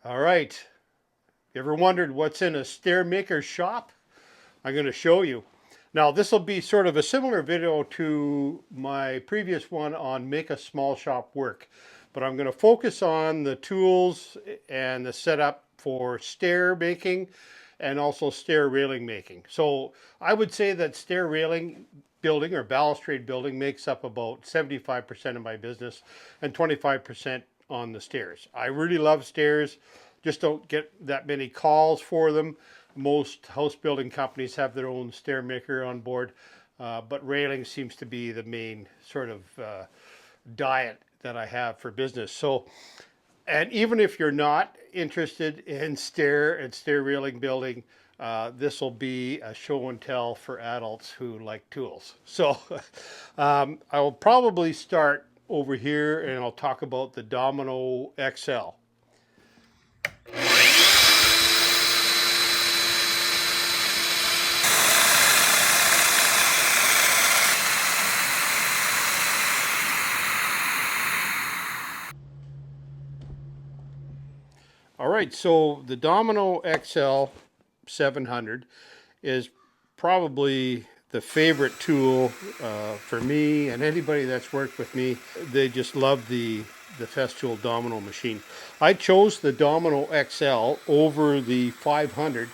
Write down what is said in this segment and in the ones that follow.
All right. You ever wondered what's in a stair maker shop? I'm going to show you. Now, this will be sort of a similar video to my previous one on make a small shop work, but I'm going to focus on the tools and the setup for stair making and also stair railing making. So I would say that stair railing building or balustrade building makes up about 75% of my business and 25% on the stairs. I really love stairs, just don't get that many calls for them. Most house building companies have their own stair maker on board, but railing seems to be the main sort of diet that I have for business. So, and even if you're not interested in stair and stair railing building, this will be a show and tell for adults who like tools. So I will probably start over here and I'll talk about the Domino XL. All right, so the Domino XL 700 is probably the favorite tool for me and anybody that's worked with me. They just love the Festool Domino machine. I chose the Domino XL over the 500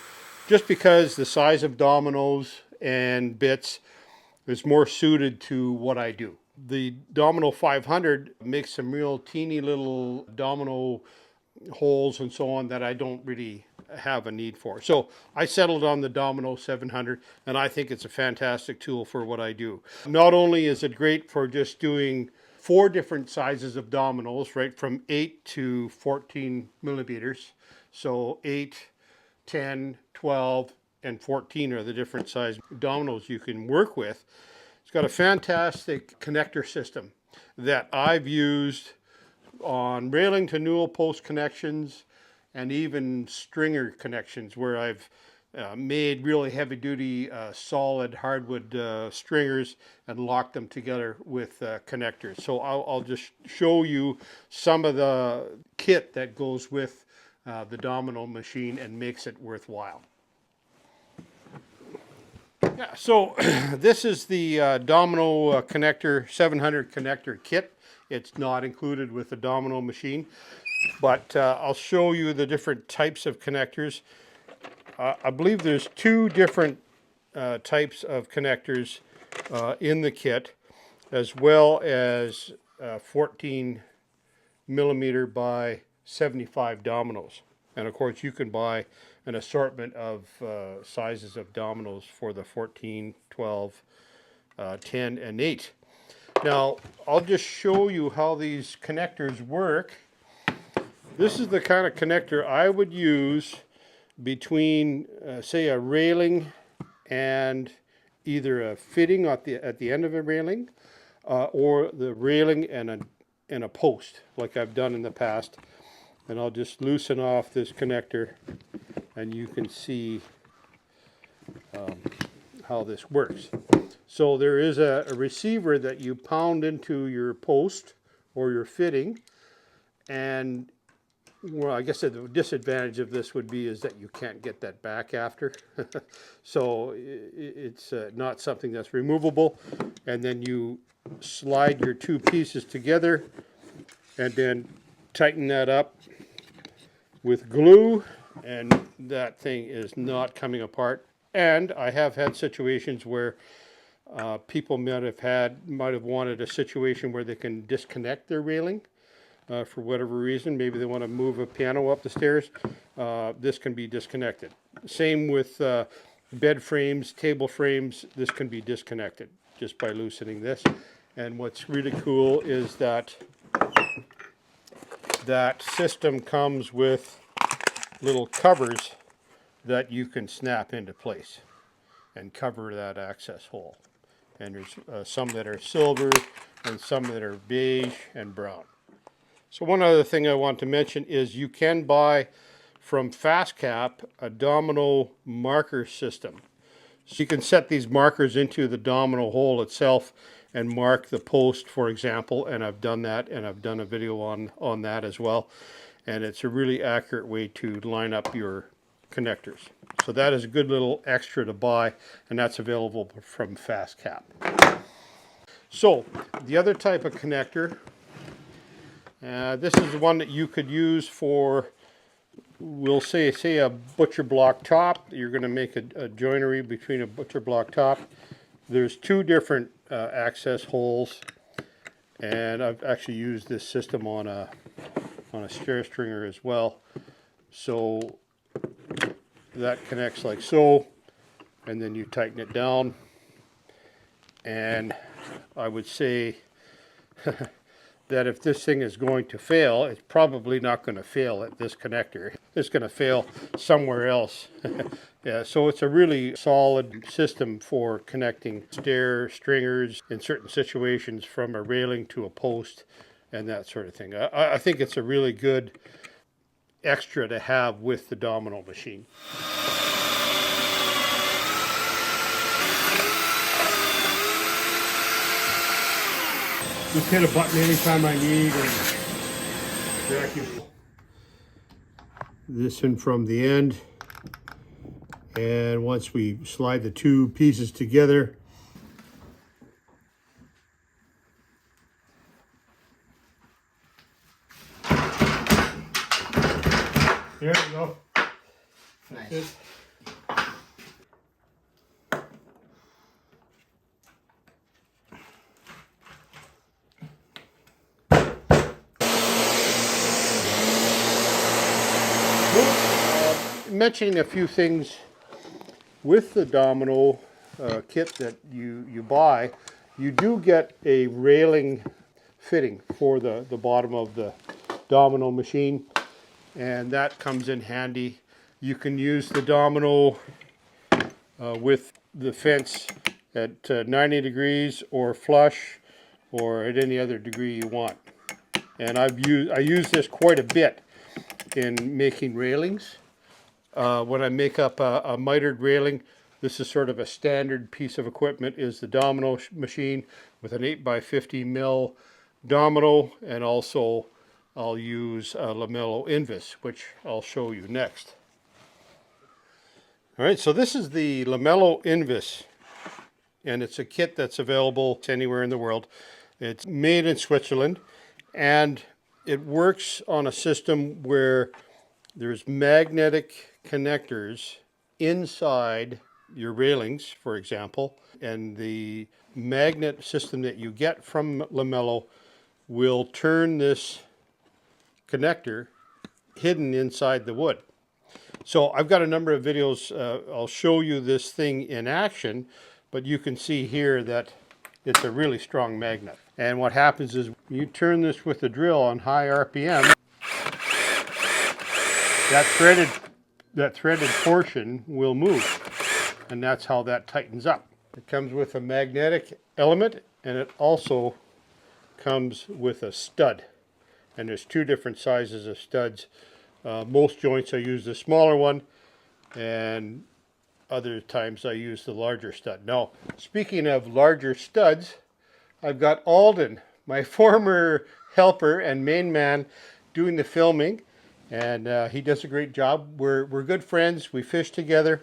just because the size of dominoes and bits is more suited to what I do. The Domino 500 makes some real teeny little domino holes and so on that I don't really have a need for. So I settled on the Domino 700 and I think it's a fantastic tool for what I do. Not only is it great for just doing 4 different sizes of dominoes, right, from 8 to 14 millimeters. So 8, 10, 12, and 14 are the different size dominoes you can work with. It's got a fantastic connector system that I've used on railing to newel post connections and even stringer connections where I've made really heavy duty solid hardwood stringers and locked them together with connectors. So I'll just show you some of the kit that goes with the Domino machine and makes it worthwhile. Yeah, so this is the Domino connector 700 connector kit. It's not included with the Domino machine, but I'll show you the different types of connectors. I believe there's 2 different types of connectors in the kit, as well as 14 millimeter by 75 dominoes. And of course you can buy an assortment of sizes of dominoes for the 14, 12, 10, and 8. Now, I'll just show you how these connectors work. This is the kind of connector I would use between, say, a railing and either a fitting at the end of a railing or the railing and a post, like I've done in the past. And I'll just loosen off this connector and you can see how this works. So there is a receiver that you pound into your post or your fitting, and well, I guess the disadvantage of this would be is that you can't get that back after. So it's not something that's removable, and then you slide your 2 pieces together and then tighten that up with glue, and that thing is not coming apart. And I have had situations where people might have wanted a situation where they can disconnect their railing for whatever reason. Maybe they want to move a piano up the stairs. This can be disconnected. Same with bed frames, table frames. This can be disconnected just by loosening this. And what's really cool is that that system comes with little covers that you can snap into place and cover that access hole. And there's some that are silver and some that are beige and brown. So one other thing I want to mention is you can buy from FastCap a Domino marker system. So you can set these markers into the domino hole itself and mark the post, for example, and I've done that, and I've done a video on that as well. and it's a really accurate way to line up your connectors. So that is a good little extra to buy, and that's available from FastCap. So the other type of connector, this is the one that you could use for, we'll say a butcher block top. You're going to make a joinery between a butcher block top. There's two different access holes, and I've actually used this system on a stair stringer as well. So that connects like so, and then you tighten it down. And I would say that if this thing is going to fail, it's probably not going to fail at this connector. It's going to fail somewhere else. Yeah, so it's a really solid system for connecting stair stringers in certain situations, from a railing to a post and that sort of thing. I think it's a really good extra to have with the Domino machine. Just hit a button anytime I need and vacuum this in from the end. And once we slide the two pieces together, there we go. That's it. Mentioning a few things with the Domino kit that you buy, you do get a railing fitting for the bottom of the Domino machine, and that comes in handy. You can use the Domino with the fence at 90 degrees or flush, or at any other degree you want. And I use this quite a bit in making railings. When I make up a mitered railing, this is sort of a standard piece of equipment, is the Domino machine with an 8x50 mil Domino, and also I'll use LaMelo Invis, which I'll show you next. All right, so this is the LaMelo Invis, and it's a kit that's available anywhere in the world. It's made in Switzerland, and it works on a system where there's magnetic connectors inside your railings, for example, and the magnet system that you get from LaMelo will turn this connector hidden inside the wood. So I've got a number of videos. I'll show you this thing in action, but you can see here that it's a really strong magnet. And what happens is you turn this with the drill on high RPM, that threaded portion will move, and that's how that tightens up. It comes with a magnetic element, and it also comes with a stud. And there's two different sizes of studs. Most joints I use the smaller one, and other times I use the larger stud. Now, speaking of larger studs, I've got Alden, my former helper and main man, doing the filming. And he does a great job. We're good friends. We fish together.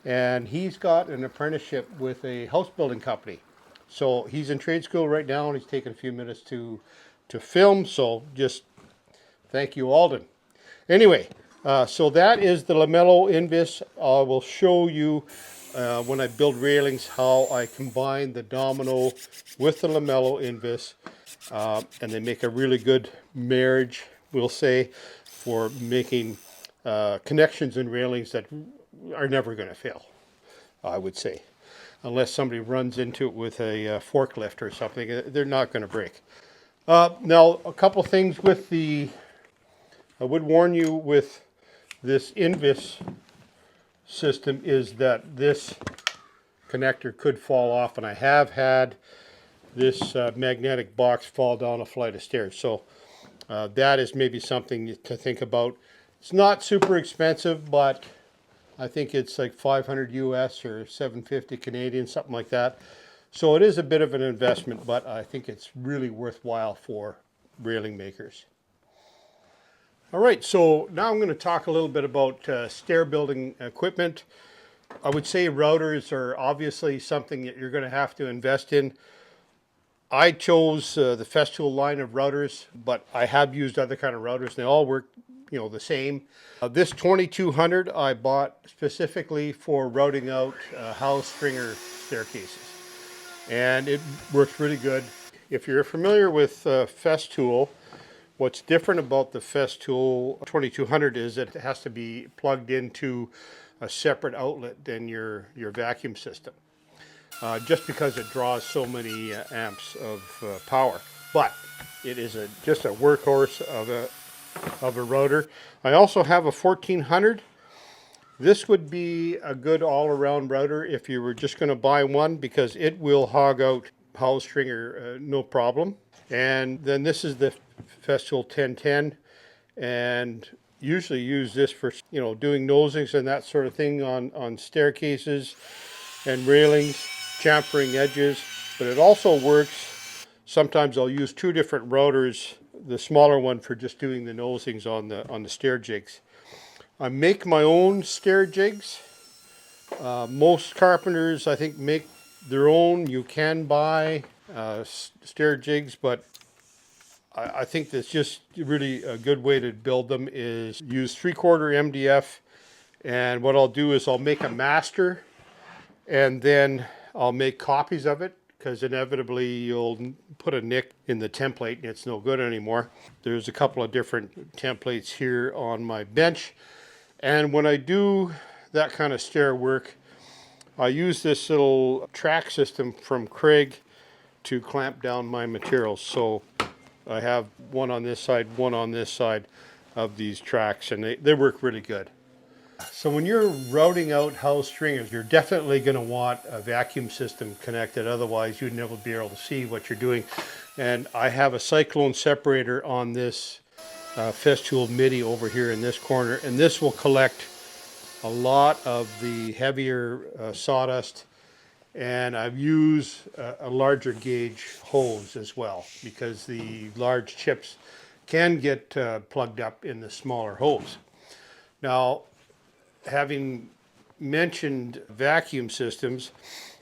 And he's got an apprenticeship with a house building company. So he's in trade school right now, and he's taking a few minutes to film. So just thank you, Alden. Anyway, so that is the LaMelo Invis. I will show you when I build railings how I combine the Domino with the LaMelo Invis. And they make a really good marriage, we'll say, for making connections and railings that are never going to fail, I would say. Unless somebody runs into it with a forklift or something, they're not going to break. Now, a couple things with I would warn you with this Invis system is that this connector could fall off, and I have had this magnetic box fall down a flight of stairs. So that is maybe something to think about. It's not super expensive, but I think it's like 500 US or 750 Canadian, something like that. So it is a bit of an investment, but I think it's really worthwhile for railing makers. All right, so now I'm going to talk a little bit about stair building equipment. I would say routers are obviously something that you're going to have to invest in. I chose the Festool line of routers, but I have used other kind of routers. They all work, the same. This 2200 I bought specifically for routing out house stringer staircases, and it works really good. If you're familiar with Festool, what's different about the Festool 2200 is that it has to be plugged into a separate outlet than your vacuum system, just because it draws so many amps of power. But it is just a workhorse of a router. I also have a 1400. This would be a good all-around router if you were just going to buy one, because it will hog out house stringer no problem. And then this is the Festool 1010, and usually use this for doing nosings and that sort of thing on staircases and railings, chamfering edges. But it also works, sometimes I'll use two different routers, the smaller one for just doing the nosings on the stair jigs. I make my own stair jigs. Most carpenters, I think, make their own. You can buy stair jigs, but I think that's just really a good way to build them is use 3/4 MDF. And what I'll do is I'll make a master, and then I'll make copies of it, because inevitably you'll put a nick in the template and it's no good anymore. There's a couple of different templates here on my bench. And when I do that kind of stair work, I use this little track system from Craig to clamp down my materials. So I have one on this side, one on this side of these tracks, and they work really good. So when you're routing out house stringers, you're definitely going to want a vacuum system connected. Otherwise, you'd never be able to see what you're doing. And I have a cyclone separator on this Festool MIDI over here in this corner, and this will collect a lot of the heavier sawdust. And I've used a larger gauge hose as well, because the large chips can get plugged up in the smaller hose. Now, having mentioned vacuum systems,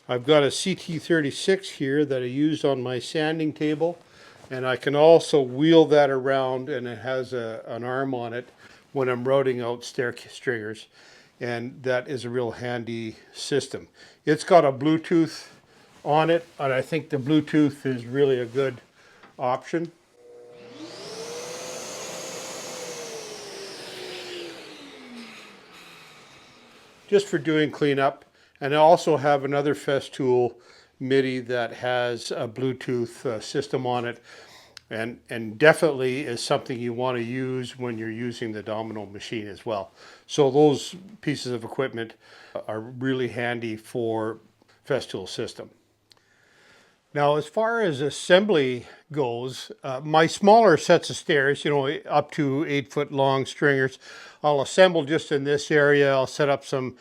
I've got a CT36 here that I used on my sanding table, and I can also wheel that around, and it has an arm on it when I'm routing out stair stringers, and that is a real handy system. It's got a Bluetooth on it, and I think the Bluetooth is really a good option. Just for doing cleanup. And I also have another Festool MIDI that has a Bluetooth system on it, and definitely is something you want to use when you're using the Domino machine as well. So those pieces of equipment are really handy for Festool system. Now, as far as assembly goes, my smaller sets of stairs, up to 8-foot long stringers, I'll assemble just in this area. I'll set up some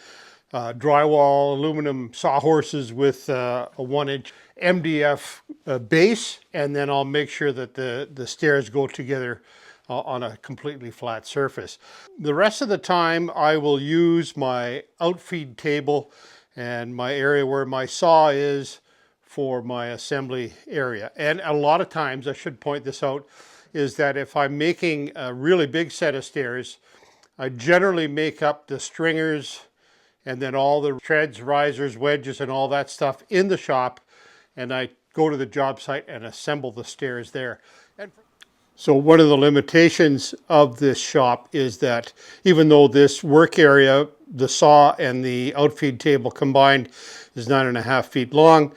drywall aluminum sawhorses with a 1-inch MDF base, and then I'll make sure that the stairs go together on a completely flat surface. The rest of the time I will use my outfeed table and my area where my saw is for my assembly area. And a lot of times, I should point this out, is that if I'm making a really big set of stairs, I generally make up the stringers and then all the treads, risers, wedges, and all that stuff in the shop, and I go to the job site and assemble the stairs there. So one of the limitations of this shop is that even though this work area, the saw and the outfeed table combined is 9.5 feet long,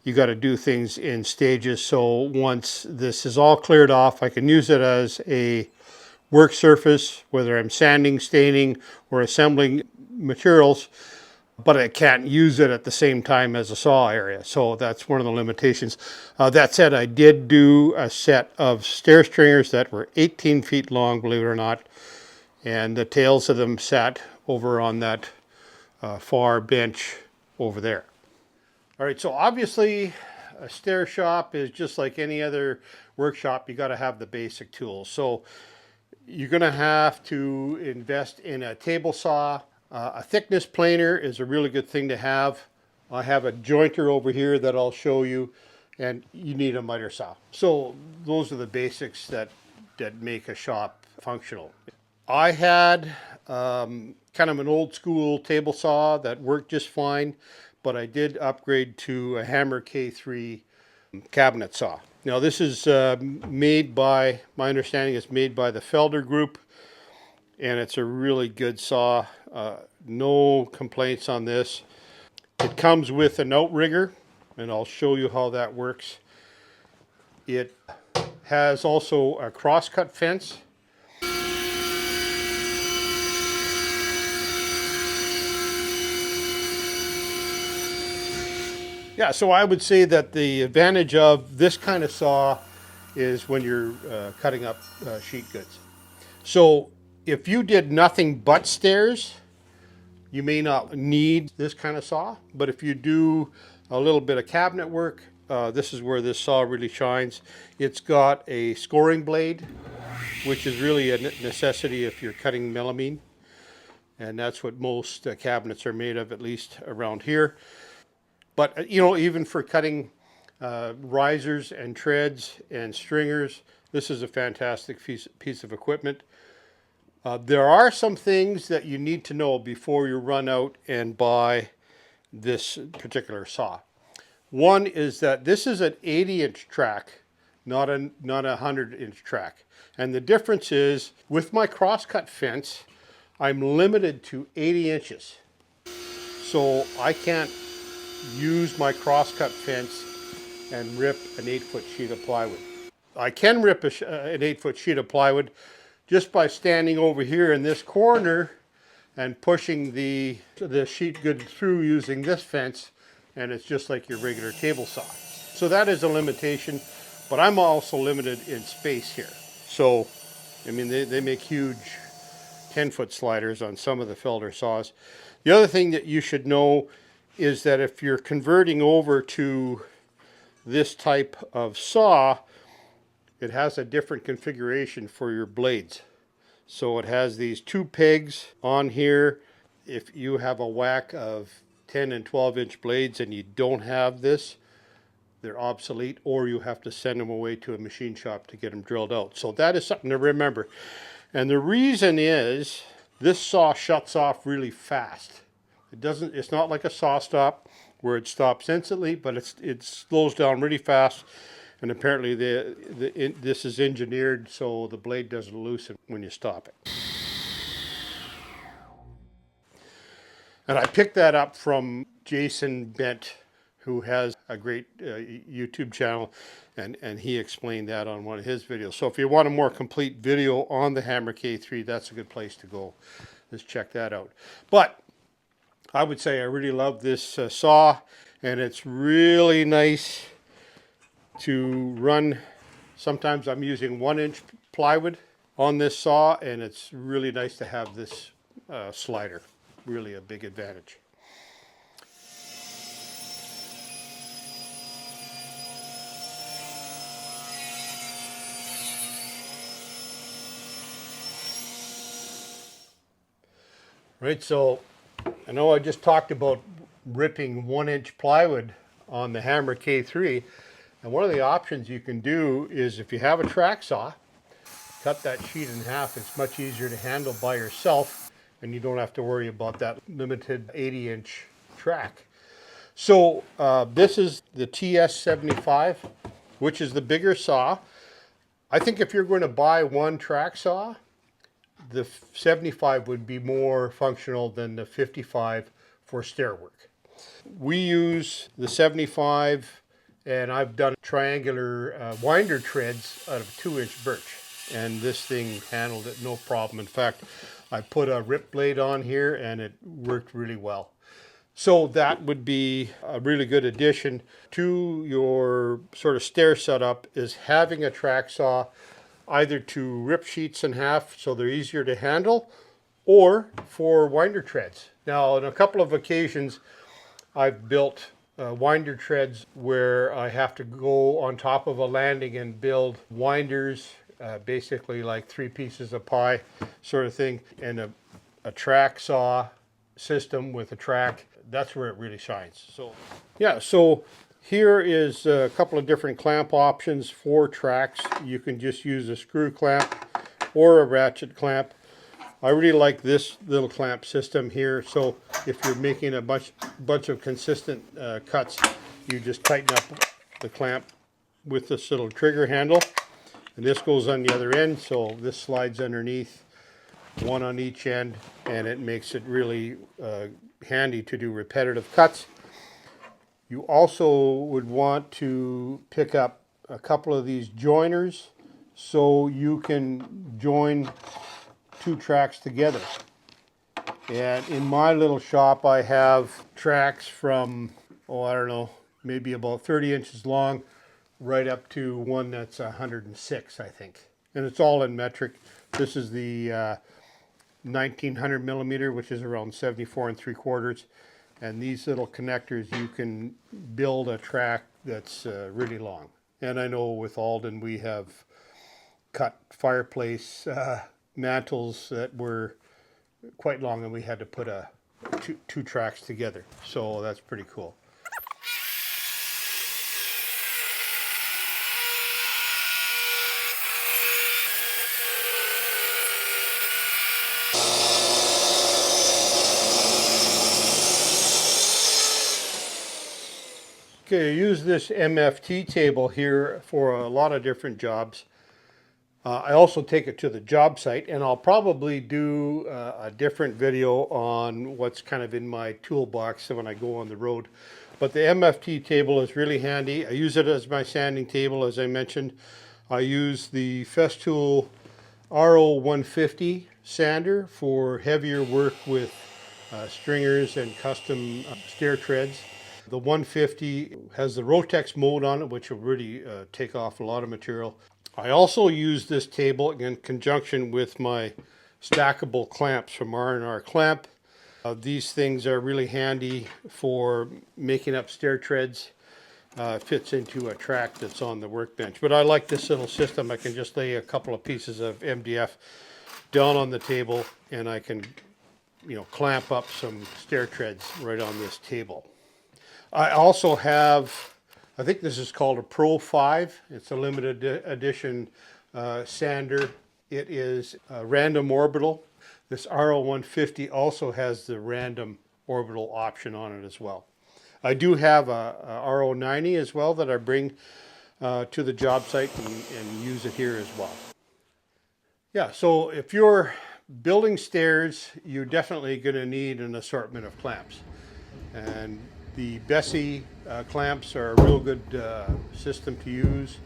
you got to do things in stages. So once this is all cleared off, I can use it as a work surface, whether I'm sanding, staining, or assembling materials, but I can't use it at the same time as a saw area. So that's one of the limitations. That said, I did do a set of stair stringers that were 18 feet long, believe it or not, and the tails of them sat over on that far bench over there. All right, so obviously a stair shop is just like any other workshop. You got to have the basic tools. So You're going to have to invest in a table saw. A thickness planer is a really good thing to have. I have a jointer over here that I'll show you, and you need a miter saw. So those are the basics that make a shop functional. I had kind of an old school table saw that worked just fine, but I did upgrade to a Hammer K3 cabinet saw. Now this is made by, my understanding is made by the Felder Group, and it's a really good saw. No complaints on this. It comes with an outrigger, and I'll show you how that works. It has also a crosscut fence. Yeah, so I would say that the advantage of this kind of saw is when you're cutting up sheet goods. So if you did nothing but stairs, you may not need this kind of saw. But if you do a little bit of cabinet work, this is where this saw really shines. It's got a scoring blade, which is really a necessity if you're cutting melamine. And that's what most cabinets are made of, at least around here. But, you know, even for cutting risers and treads and stringers, this is a fantastic piece of equipment. There are some things that you need to know before you run out and buy this particular saw. One is that this is an 80-inch track, not a 100-inch track. And the difference is, with my crosscut fence, I'm limited to 80 inches. So I can't use my crosscut fence and rip an 8-foot sheet of plywood. I can rip an 8-foot sheet of plywood just by standing over here in this corner and pushing the sheet good through using this fence, and it's just like your regular table saw. So that is a limitation, but I'm also limited in space here. So, I mean, they make huge 10-foot sliders on some of the Felder saws. The other thing that you should know is that if you're converting over to this type of saw, it has a different configuration for your blades. So it has these 2 pegs on here. If you have a whack of 10 and 12-inch blades and you don't have this, they're obsolete, or you have to send them away to a machine shop to get them drilled out. So that is something to remember. And the reason is this saw shuts off really fast. It's not like a saw stop where it stops instantly, but it slows down really fast. And apparently this is engineered so the blade doesn't loosen when you stop it. And I picked that up from Jason Bent, who has a great YouTube channel, and he explained that on one of his videos. So if you want a more complete video on the Hammer K3, that's a good place to go. Just check that out. But I would say I really love this saw, and it's really nice to run. Sometimes I'm using 1-inch plywood on this saw, and it's really nice to have this slider. Really a big advantage. Right, so I know I just talked about ripping 1-inch plywood on the Hammer K3, and one of the options you can do is, if you have a track saw, cut that sheet in half. It's much easier to handle by yourself, and you don't have to worry about that limited 80-inch track. So this is the TS75, which is the bigger saw. I think if you're going to buy one track saw, the 75 would be more functional than the 55 for stair work. We use the 75, and I've done triangular winder treads out of 2-inch birch, and this thing handled it no problem. In fact, I put a rip blade on here and it worked really well. So that would be a really good addition to your sort of stair setup, is having a track saw, either to rip sheets in half so they're easier to handle, or for winder treads. Now, on a couple of occasions, I've built winder treads where I have to go on top of a landing and build winders basically like 3 pieces of pie sort of thing, and a track saw system with a track. That's where it really shines. So yeah, so here is a couple of different clamp options for tracks. You can just use a screw clamp or a ratchet clamp. I really like this little clamp system here. So if you're making a bunch of consistent cuts, you just tighten up the clamp with this little trigger handle, and this goes on the other end, so this slides underneath, one on each end, and it makes it really handy to do repetitive cuts. You also would want to pick up a couple of these joiners so you can join 2 tracks together. And in my little shop I have tracks from, oh, I don't know, maybe about 30 inches long right up to one that's 106, I think. And it's all in metric. This is the 1900 millimeter, which is around 74 3/4. And these little connectors, you can build a track that's really long. And I know with Alden we have cut fireplace mantles that were quite long, and we had to put two tracks together. So that's pretty cool. Okay, I use this MFT table here for a lot of different jobs. I also take it to the job site, and I'll probably do a different video on what's kind of in my toolbox when I go on the road. But the MFT table is really handy. I use it as my sanding table, as I mentioned. I use the Festool RO150 sander for heavier work with stringers and custom stair treads. The 150 has the Rotex mold on it, which will really take off a lot of material. I also use this table in conjunction with my stackable clamps from R&R Clamp. These things are really handy for making up stair treads. Fits into a track that's on the workbench. But I like this little system. I can just lay a couple of pieces of MDF down on the table, and I can, clamp up some stair treads right on this table. I also have, I think this is called a Pro 5. It's a limited edition sander. It is a random orbital. This RO150 also has the random orbital option on it as well. I do have a RO90 as well that I bring to the job site and use it here as well. Yeah, so if you're building stairs, you're definitely going to need an assortment of clamps. And the Bessie clamps are a real good system to use.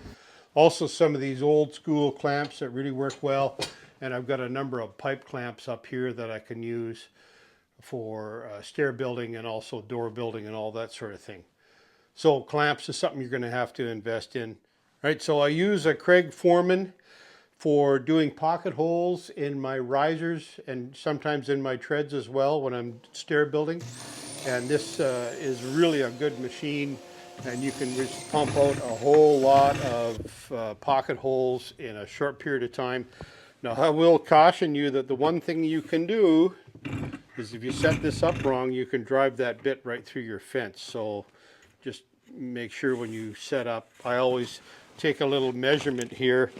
Also some of these old school clamps that really work well. And I've got a number of pipe clamps up here that I can use for stair building and also door building and all that sort of thing. So clamps is something you're going to have to invest in. Right, so I use a Craig Foreman for doing pocket holes in my risers and sometimes in my treads as well when I'm stair building. And this is really a good machine, and you can just pump out a whole lot of pocket holes in a short period of time. Now I will caution you that the one thing you can do is if you set this up wrong, you can drive that bit right through your fence. So just make sure when you set up, I always take a little measurement here,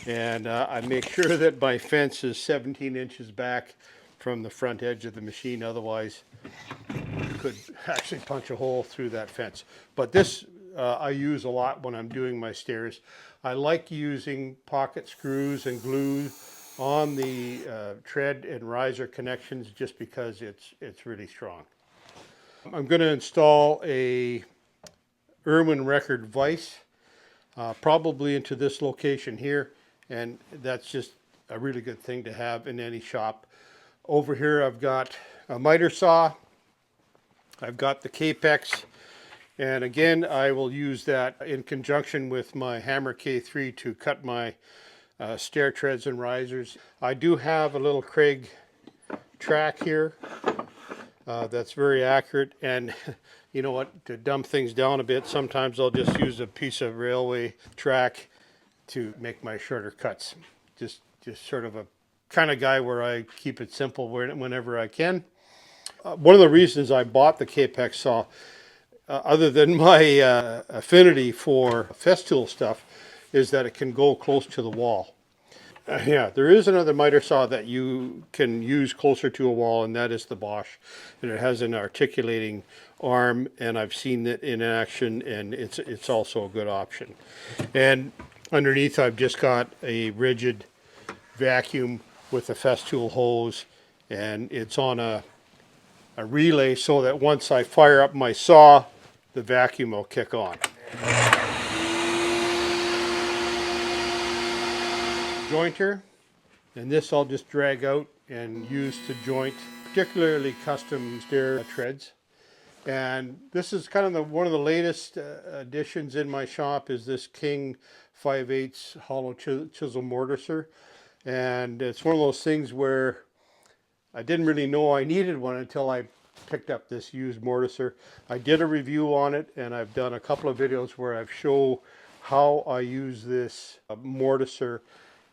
and I make sure that my fence is 17 inches back from the front edge of the machine. Otherwise you could actually punch a hole through that fence. But this I use a lot when I'm doing my stairs. I like using pocket screws and glue on the tread and riser connections just because it's really strong. I'm going to install a Irwin Record vise probably into this location here, and that's just a really good thing to have in any shop. Over here I've got a miter saw, I've got the Capex, and again I will use that in conjunction with my Hammer K3 to cut my stair treads and risers. I do have a little Craig track here that's very accurate, and you know what, to dumb things down a bit, sometimes I'll just use a piece of railway track to make my shorter cuts. Just sort of a kind of guy where I keep it simple whenever I can. One of the reasons I bought the Capex saw, other than my affinity for Festool stuff, is that it can go close to the wall. Yeah, there is another miter saw that you can use closer to a wall, and that is the Bosch. And it has an articulating arm, and I've seen it in action, and it's also a good option. And underneath, I've just got a rigid vacuum with a Festool hose, and it's on a relay so that once I fire up my saw, the vacuum will kick on. Jointer, and this I'll just drag out and use to joint particularly custom stair treads. And this is kind of one of the latest additions in my shop is this King 5/8 hollow chisel mortiser. And it's one of those things where I didn't really know I needed one until I picked up this used mortiser. I did a review on it, and I've done a couple of videos where I've shown how I use this mortiser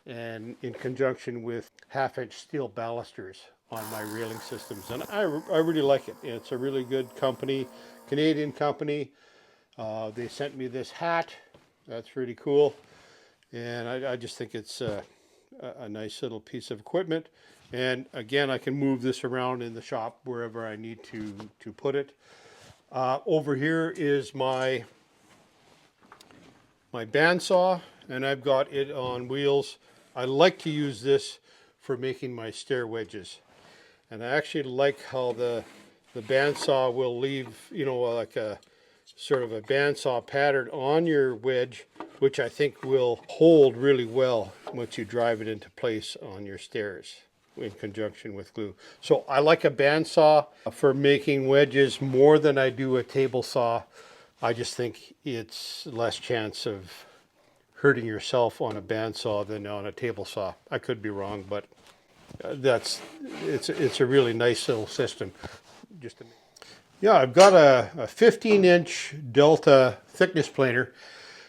and in conjunction with 1/2-inch steel balusters on my railing systems, and I really like it. It's a really good company, Canadian company. They sent me this hat. That's really cool, and I just think it's a nice little piece of equipment. And again, I can move this around in the shop wherever I need to put it. Over here is my bandsaw, and I've got it on wheels. I like to use this for making my stair wedges, and I actually like how the bandsaw will leave, you know, like a sort of a bandsaw pattern on your wedge, which I think will hold really well once you drive it into place on your stairs in conjunction with glue. So I like a bandsaw for making wedges more than I do a table saw. I just think it's less chance of hurting yourself on a bandsaw than on a table saw. I could be wrong, but it's a really nice little system. Yeah, I've got a 15-inch Delta thickness planer,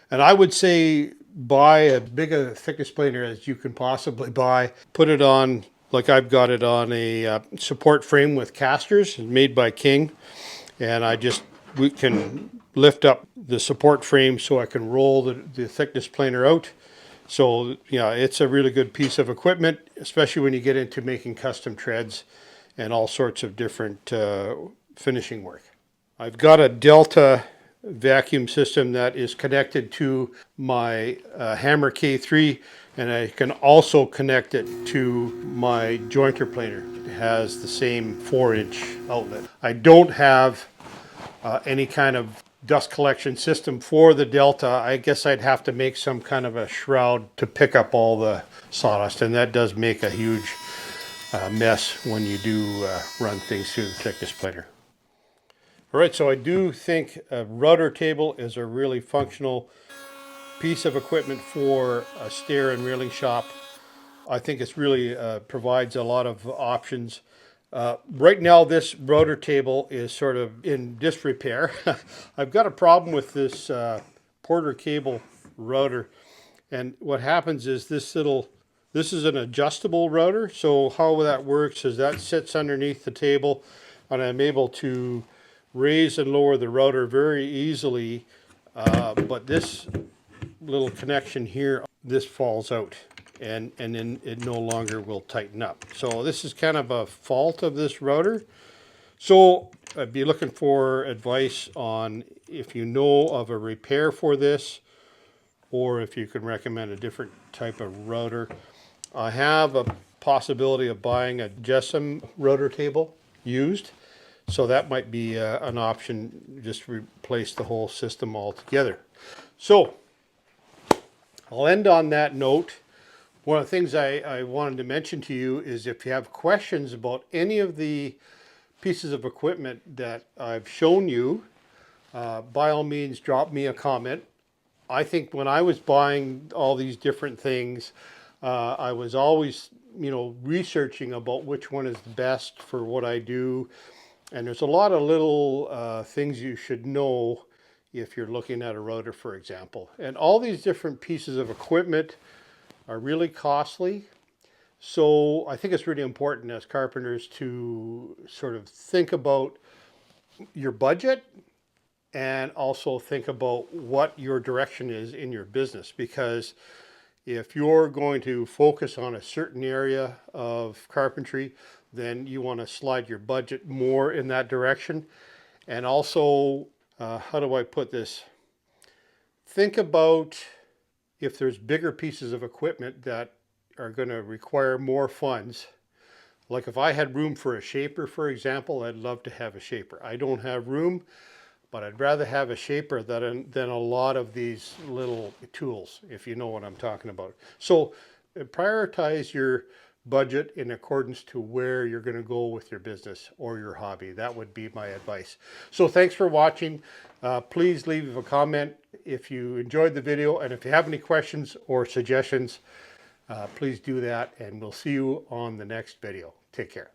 and I would say buy as big a thickness planer as you can possibly buy. Put it on, like I've got it on a support frame with casters made by King, and we can lift up the support frame so I can roll the thickness planer out. So yeah, it's a really good piece of equipment, especially when you get into making custom treads and all sorts of different finishing work. I've got a Delta vacuum system that is connected to my Hammer K3, and I can also connect it to my jointer planer. It has the same 4-inch outlet. I don't have any kind of dust collection system for the Delta. I guess I'd have to make some kind of a shroud to pick up all the sawdust, and that does make a huge mess when you do run things through the thickness planer. All right, so I do think a router table is a really functional piece of equipment for a stair and railing shop. I think it's really provides a lot of options. Right now, this router table is sort of in disrepair. I've got a problem with this Porter cable router, and what happens is this is an adjustable router. So how that works is that sits underneath the table, and I'm able to raise and lower the router very easily. But this little connection here, this falls out, and then it no longer will tighten up. So this is kind of a fault of this router. So I'd be looking for advice on if you know of a repair for this, or if you can recommend a different type of router. I have a possibility of buying a Jessam router table used, so that might be an option, just replace the whole system altogether. So I'll end on that note. One of the things I wanted to mention to you is if you have questions about any of the pieces of equipment that I've shown you, by all means drop me a comment. I think when I was buying all these different things, I was always, researching about which one is the best for what I do. And there's a lot of little things you should know if you're looking at a router, for example. And all these different pieces of equipment are really costly. So I think it's really important as carpenters to sort of think about your budget and also think about what your direction is in your business, because if you're going to focus on a certain area of carpentry, then you want to slide your budget more in that direction. And also, how do I put this? Think about if there's bigger pieces of equipment that are going to require more funds. Like if I had room for a shaper, for example, I'd love to have a shaper. I don't have room, but I'd rather have a shaper than a lot of these little tools, if you know what I'm talking about. So prioritize your budget in accordance to where you're going to go with your business or your hobby. That would be my advice. So thanks for watching. Please leave a comment if you enjoyed the video, and if you have any questions or suggestions, please do that, and we'll see you on the next video. Take care.